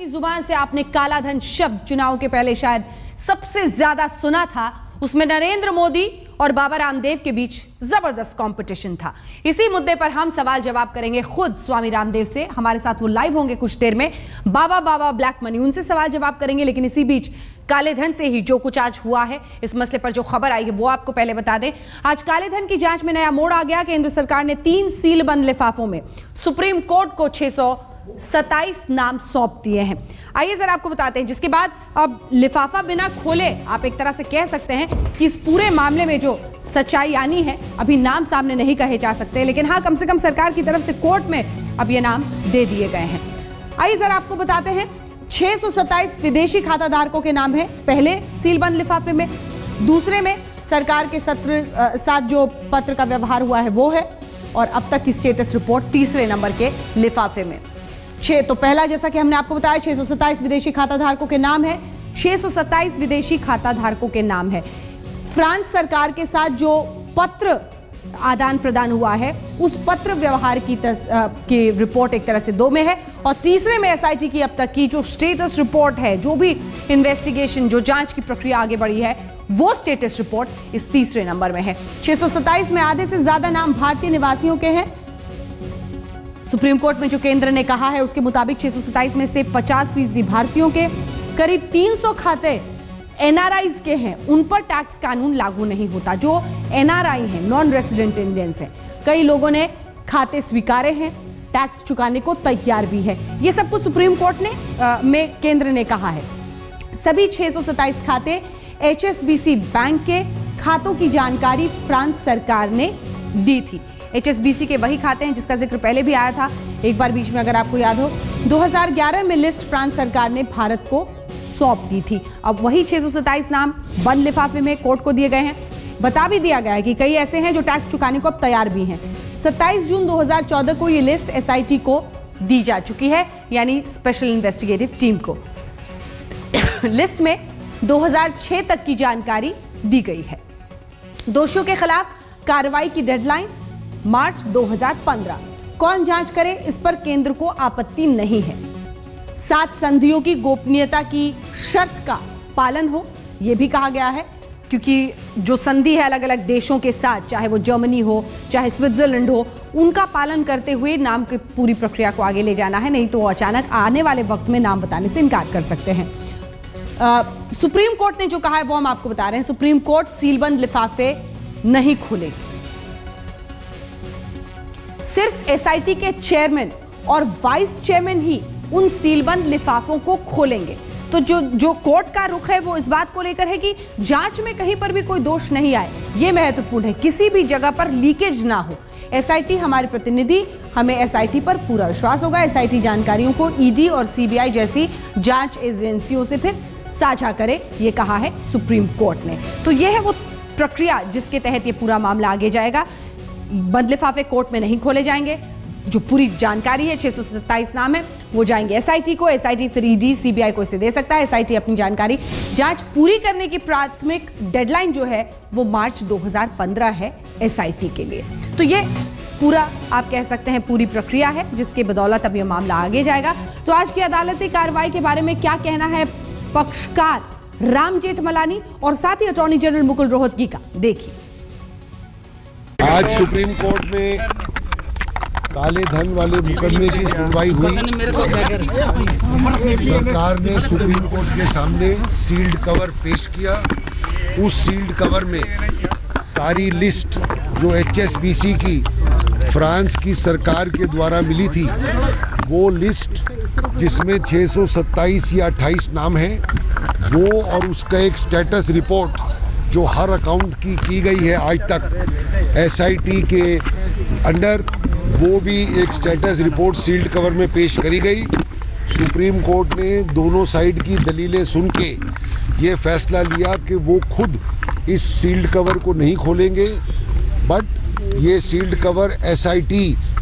की जुबान से आपने काला धन शब्द चुनाव के पहले शायद सबसे ज्यादा सुना था। उसमें नरेंद्र मोदी और बाबा रामदेव के बीच जबरदस्त कंपटीशन था। इसी मुद्दे पर हम सवाल जवाब करेंगे खुद स्वामी रामदेव से। हमारे साथ वो लाइव होंगे कुछ देर में। बाबा ब्लैक मनी, उनसे सवाल जवाब करेंगे। लेकिन इसी बीच काले धन से ही जो कुछ आज हुआ है, इस मसले पर जो खबर आई है वो आपको पहले बता दें। आज काले धन की जांच में नया मोड़ आ गया। केंद्र सरकार ने 3 सीलबंद लिफाफों में सुप्रीम कोर्ट को 627 नाम सौंप दिए हैं। आइए जरा आपको बताते हैं, जिसके बाद अब लिफाफा बिना खोले आप एक तरह से कह सकते हैं कि इस पूरे मामले में जो सच्चाई आनी है, अभी नाम सामने नहीं कहे जा सकते, लेकिन हाँ, कम से कम सरकार की तरफ से कोर्ट में अब ये नाम दे दिए गए हैं। आइए जरा आपको बताते हैं, 627 विदेशी खाताधारकों के नाम है पहले सीलबंद लिफाफे में। दूसरे में सरकार के साथ जो पत्र का व्यवहार हुआ है वो है, और अब तक की स्टेटस रिपोर्ट तीसरे नंबर के लिफाफे में। तो पहला, जैसा कि हमने आपको बताया, 627 विदेशी खाताधारकों के नाम है। 627 विदेशी खाताधारकों के नाम है। फ्रांस सरकार के साथ जो पत्र आदान प्रदान हुआ है, उस पत्र व्यवहार की रिपोर्ट एक तरह से 2 में है, और तीसरे में एसआईटी की अब तक की जो स्टेटस रिपोर्ट है, जो भी इन्वेस्टिगेशन, जो जांच की प्रक्रिया आगे बढ़ी है, वो स्टेटस रिपोर्ट इस तीसरे नंबर में है। 627 में आधे से ज्यादा नाम भारतीय निवासियों के हैं। सुप्रीम कोर्ट में जो केंद्र ने कहा है उसके मुताबिक 627 में से 50% भारतीयों के, करीब 300 खाते एनआरआईज के हैं। उन पर टैक्स कानून लागू नहीं होता। जो एनआरआई हैं, नॉन रेसिडेंट इंडियंस हैं, कई लोगों ने खाते स्वीकारे हैं, टैक्स चुकाने को तैयार भी है। ये सब कुछ सुप्रीम कोर्ट में केंद्र ने कहा है। सभी 627 खाते HSBC बैंक के खातों की जानकारी फ्रांस सरकार ने दी थी। HSBC के वही खाते हैं जिसका जिक्र पहले भी आया था एक बार बीच में, अगर आपको याद हो। 2011 में लिस्ट फ्रांस सरकार ने भारत को सौंप दी थी। अब वही 627 नाम बंद लिफाफे में कोर्ट को दिए गए हैं। बता भी दिया गया है कि कई ऐसे हैं जो टैक्स चुकाने को अब तैयार भी हैं। 27 जून 2014 को ये लिस्ट SIT को दी जा चुकी है, यानी स्पेशल इन्वेस्टिगेटिव टीम को। लिस्ट में 2006 तक की जानकारी दी गई है। दोषियों के खिलाफ कार्रवाई की डेडलाइन मार्च 2015। कौन जांच करे, इस पर केंद्र को आपत्ति नहीं है। 7 संधियों की गोपनीयता की शर्त का पालन हो, यह भी कहा गया है, क्योंकि जो संधि है अलग अलग देशों के साथ, चाहे वो जर्मनी हो, चाहे स्विट्जरलैंड हो, उनका पालन करते हुए नाम की पूरी प्रक्रिया को आगे ले जाना है। नहीं तो अचानक आने वाले वक्त में नाम बताने से इनकार कर सकते हैं। सुप्रीम कोर्ट ने जो कहा है वो हम आपको बता रहे हैं। सुप्रीम कोर्ट सीलबंद लिफाफे नहीं खोलेगी। सिर्फ SIT के चेयरमैन और वाइस चेयरमैन ही उन सीलबंद लिफाफों को खोलेंगे। तो जो कोर्ट का रुख है वो इस बात को लेकर है कि जांच में कहीं पर भी कोई दोष नहीं आए। यह महत्वपूर्ण है, किसी भी जगह पर लीकेज ना हो। SIT हमारे प्रतिनिधि, हमें SIT पर पूरा विश्वास होगा। SIT जानकारियों को ED और CBI जैसी जांच एजेंसियों से फिर साझा करे, ये कहा है सुप्रीम कोर्ट ने। तो यह है वो प्रक्रिया जिसके तहत ये पूरा मामला आगे जाएगा। बंद लिफाफे कोर्ट में नहीं खोले जाएंगे। जो पूरी जानकारी है, 627 नाम है, वो जाएंगे SIT को। SIT फिर ED CBI को इसे दे सकता है। SIT अपनी जानकारी जांच पूरी करने की प्राथमिक डेडलाइन जो है वो मार्च 2015 है SIT के लिए। तो ये पूरा आप कह सकते हैं पूरी प्रक्रिया है जिसके बदौलत अब ये मामला आगे जाएगा। तो आज की अदालती कार्रवाई के बारे में क्या कहना है पक्षकार राम जेठमलानी और साथ ही अटॉर्नी जनरल मुकुल रोहतगी का, देखिए। आज सुप्रीम कोर्ट में काले धन वाले मुकदमे की सुनवाई हुई। सरकार ने सुप्रीम कोर्ट के सामने सील्ड कवर पेश किया। उस सील्ड कवर में सारी लिस्ट जो HSBC की फ्रांस की सरकार के द्वारा मिली थी, वो लिस्ट जिसमें 627 या 28 नाम हैं, वो और उसका एक स्टेटस रिपोर्ट जो हर अकाउंट की गई है आज तक SIT के अंडर, वो भी एक स्टेटस रिपोर्ट सील्ड कवर में पेश करी गई। सुप्रीम कोर्ट ने दोनों साइड की दलीलें सुन के ये फैसला लिया कि वो खुद इस सील्ड कवर को नहीं खोलेंगे, बट ये सील्ड कवर SIT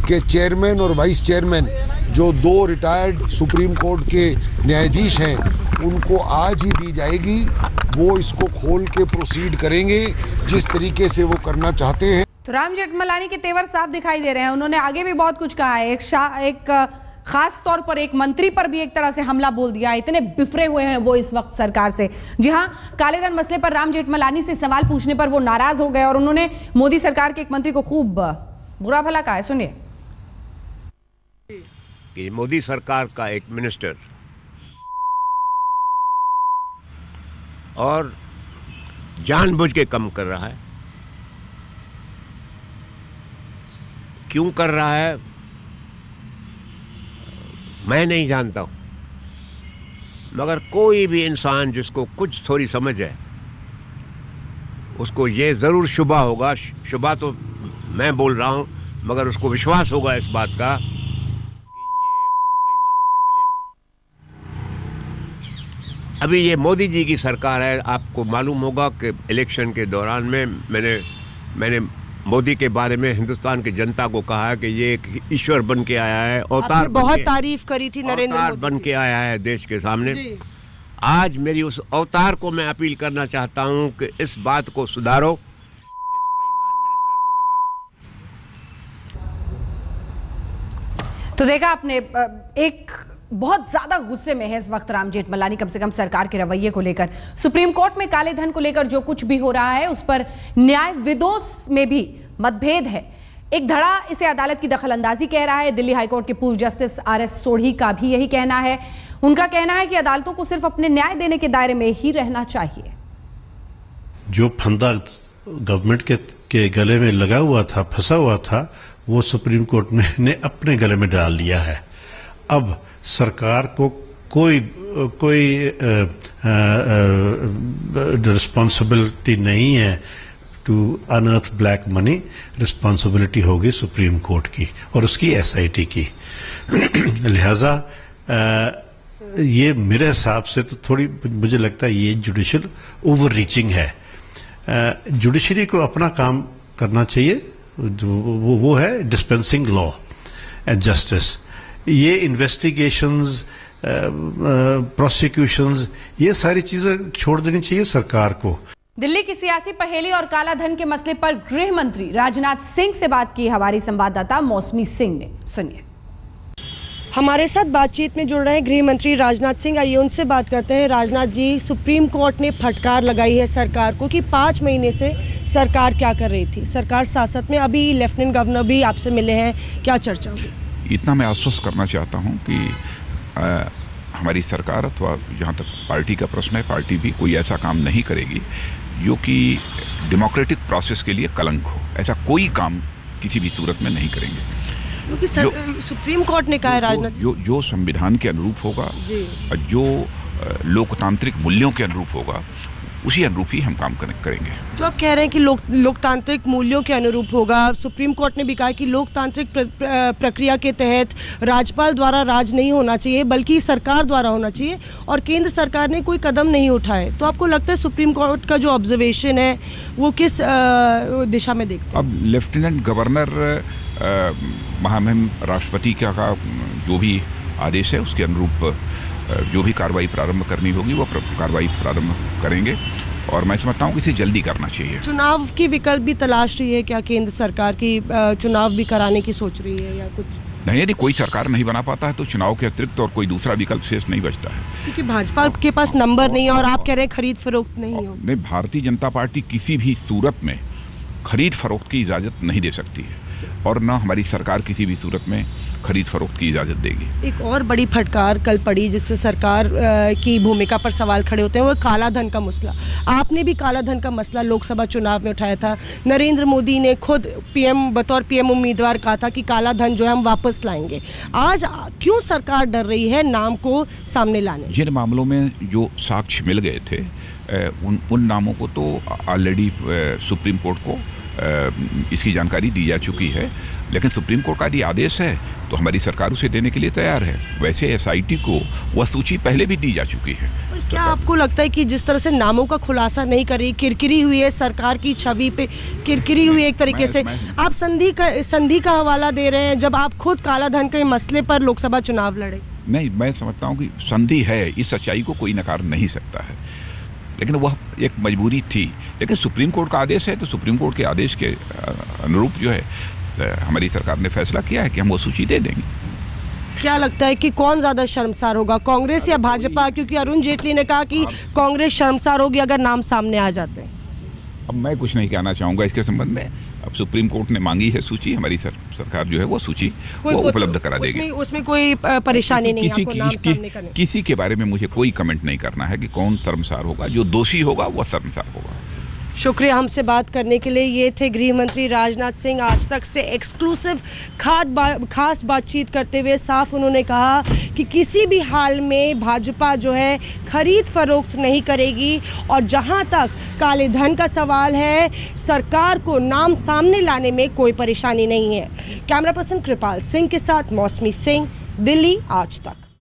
के चेयरमैन और वाइस चेयरमैन जो 2 रिटायर्ड सुप्रीम कोर्ट के न्यायाधीश हैं, उनको आज ही दी जाएगी। वो इसको खोल के प्रोसीड करेंगे जिस तरीके से वो करना चाहते हैं। तो राम जेठमलानी के तेवर साफ दिखाई दे रहे हैं। उन्होंने आगे भी बहुत कुछ कहा है। एक खास तौर पर एक मंत्री पर भी एक तरह से हमला बोल दिया। इतने बिफरे हुए हैं वो इस वक्त सरकार से। जी हां, कालेधन मसले पर राम जेठमलानी से सवाल पूछने पर वो नाराज हो गए और उन्होंने मोदी सरकार के एक मंत्री को खूब बुरा भला कहा है। सुनिए। कि मोदी सरकार का एक मिनिस्टर और जानबूझ के कम कर रहा है। क्यों कर रहा है मैं नहीं जानता हूं, मगर कोई भी इंसान जिसको कुछ थोड़ी समझ है उसको ये जरूर शुबा होगा, शुबा तो मैं बोल रहा हूं मगर उसको विश्वास होगा इस बात का कि अभी ये मोदी जी की सरकार है। आपको मालूम होगा कि इलेक्शन के दौरान में मैंने मोदी के बारे में हिंदुस्तान की जनता को कहा है कि ये एक ईश्वर बन के आया है, अवतार बहुत तारीफ करी थी नरेंद्र मोदी बन के आया है देश के सामने। आज मेरी उस अवतार को मैं अपील करना चाहता हूं कि इस बात को सुधारो। तो देखा आपने, एक बहुत ज्यादा गुस्से में है इस वक्त राम जेठमलानी, कम से कम सरकार के रवैये को लेकर। सुप्रीम कोर्ट में काले धन को लेकर जो कुछ भी हो रहा है उस पर न्यायविदों में भी मतभेद है। एक धड़ा इसे अदालत की दखलंदाजी कह रहा है। दिल्ली हाईकोर्ट के पूर्व जस्टिस RS सोढ़ी का भी यही कहना है। उनका कहना है कि अदालतों को सिर्फ अपने न्याय देने के दायरे में ही रहना चाहिए। जो फंदा गवर्नमेंट के गले में लगा हुआ था, फंसा हुआ था, वो सुप्रीम कोर्ट ने अपने गले में डाल लिया है। अब सरकार को कोई रिस्पॉन्सिबिलिटी नहीं है टू अनर्थ ब्लैक मनी। रिस्पॉन्सिबिलिटी होगी सुप्रीम कोर्ट की और उसकी SIT की। लिहाजा ये मेरे हिसाब से तो थोड़ी, मुझे लगता है ये जुडिशियल ओवर रीचिंग है। जुडिशरी को अपना काम करना चाहिए, वो है डिस्पेंसिंग लॉ एंड जस्टिस। ये इन्वेस्टिगेशंस, प्रोसिक्यूशंस, ये सारी चीजें छोड़ देनी चाहिए सरकार को। दिल्ली की सियासी पहेली और काला धन के मसले पर गृह मंत्री राजनाथ सिंह से बात की हमारी संवाददाता मौसमी सिंह ने। सुनिए। हमारे साथ बातचीत में जुड़ रहे हैं गृह मंत्री राजनाथ सिंह। आइए उनसे बात करते हैं। राजनाथ जी, सुप्रीम कोर्ट ने फटकार लगाई है सरकार को कि 5 महीने से सरकार क्या कर रही थी। सरकार सासत में, अभी लेफ्टिनेंट गवर्नर भी आपसे मिले हैं, क्या चर्चा हुई? इतना मैं आश्वस्त करना चाहता हूं कि हमारी सरकार अथवा जहां तक पार्टी का प्रश्न है, पार्टी भी कोई ऐसा काम नहीं करेगी जो कि डेमोक्रेटिक प्रोसेस के लिए कलंक हो। ऐसा कोई काम किसी भी सूरत में नहीं करेंगे, क्योंकि सुप्रीम कोर्ट ने कहा है राजनाथ, जो संविधान के अनुरूप होगा, जो लोकतांत्रिक मूल्यों के अनुरूप होगा, उसी अनुरूप ही हम काम करेंगे। जो आप कह रहे हैं कि लोकतांत्रिक मूल्यों के अनुरूप होगा, सुप्रीम कोर्ट ने भी कहा कि लोकतांत्रिक प्रक्रिया के तहत राज्यपाल द्वारा राज नहीं होना चाहिए बल्कि सरकार द्वारा होना चाहिए, और केंद्र सरकार ने कोई कदम नहीं उठाए। तो आपको लगता है सुप्रीम कोर्ट का जो ऑब्जर्वेशन है वो किस दिशा में देखते हैं? अब लेफ्टिनेंट गवर्नर महामहिम राष्ट्रपति का जो भी आदेश है उसके अनुरूप जो भी कार्रवाई प्रारंभ करनी होगी वो कार्रवाई प्रारंभ करेंगे, और मैं समझता हूँ कि इसे जल्दी करना चाहिए। चुनाव की विकल्प भी तलाश रही है क्या केंद्र सरकार की? चुनाव भी कराने की सोच रही है या कुछ? नहीं, यदि कोई सरकार नहीं बना पाता है तो चुनाव के अतिरिक्त और कोई दूसरा विकल्प शेष नहीं बचता है, क्योंकि भाजपा के पास नंबर नहीं है और आप कह रहे हैं खरीद फरोख्त नहीं हो। नहीं, भारतीय जनता पार्टी किसी भी सूरत में खरीद फरोख्त की इजाज़त नहीं दे सकती है, और न हमारी सरकार किसी भी सूरत में खरीद फरोख्त की इजाज़त देगी। एक और बड़ी फटकार कल पड़ी जिससे सरकार की भूमिका पर सवाल खड़े होते हैं, वो काला धन का मसला। आपने भी काला धन का मसला लोकसभा चुनाव में उठाया था। नरेंद्र मोदी ने खुद बतौर पीएम उम्मीदवार कहा था कि काला धन जो है हम वापस लाएंगे। आज क्यों सरकार डर रही है नाम को सामने लाने? जिन मामलों में जो साक्ष्य मिल गए थे उन नामों को तो ऑलरेडी सुप्रीम कोर्ट को इसकी जानकारी दी जा चुकी है, लेकिन सुप्रीम कोर्ट का यदि आदेश है तो हमारी सरकार उसे देने के लिए तैयार है। वैसे SIT को वह सूची पहले भी दी जा चुकी है। क्या आपको लगता है कि जिस तरह से नामों का खुलासा नहीं करी, किरकिरी हुई है सरकार की छवि पे, किरकिरी हुई एक तरीके से, आप संधि का हवाला दे रहे हैं जब आप खुद काला धन के मसले पर लोकसभा चुनाव लड़े? नहीं, मैं समझता हूँ कि संधि है, इस सच्चाई को कोई नकार नहीं सकता है, लेकिन वह एक मजबूरी थी। लेकिन सुप्रीम कोर्ट का आदेश है तो सुप्रीम कोर्ट के आदेश के अनुरूप जो है हमारी सरकार ने फैसला किया है कि हम वो सूची दे देंगे। क्या लगता है कि कौन ज़्यादा शर्मसार होगा, कांग्रेस या भाजपा? क्योंकि अरुण जेटली ने कहा कि कांग्रेस शर्मसार होगी अगर नाम सामने आ जाते हैं। अब मैं कुछ नहीं कहना चाहूँगा इसके संबंध में। अब सुप्रीम कोर्ट ने मांगी है सूची, हमारी सरकार जो है वो सूची वो उपलब्ध करा देगी। उसमें कोई परेशानी नहीं है आपको नाम सामने करने? किसी के बारे में मुझे कोई कमेंट नहीं करना है कि कौन शर्मसार होगा। जो दोषी होगा वो शर्मसार होगा। शुक्रिया हमसे बात करने के लिए। ये थे गृह मंत्री राजनाथ सिंह। आज तक से एक्सक्लूसिव खास बातचीत करते हुए साफ उन्होंने कहा कि किसी भी हाल में भाजपा जो है खरीद फरोख्त नहीं करेगी, और जहां तक काले धन का सवाल है, सरकार को नाम सामने लाने में कोई परेशानी नहीं है। कैमरा पर्सन कृपाल सिंह के साथ मौसमी सिंह, दिल्ली आज तक।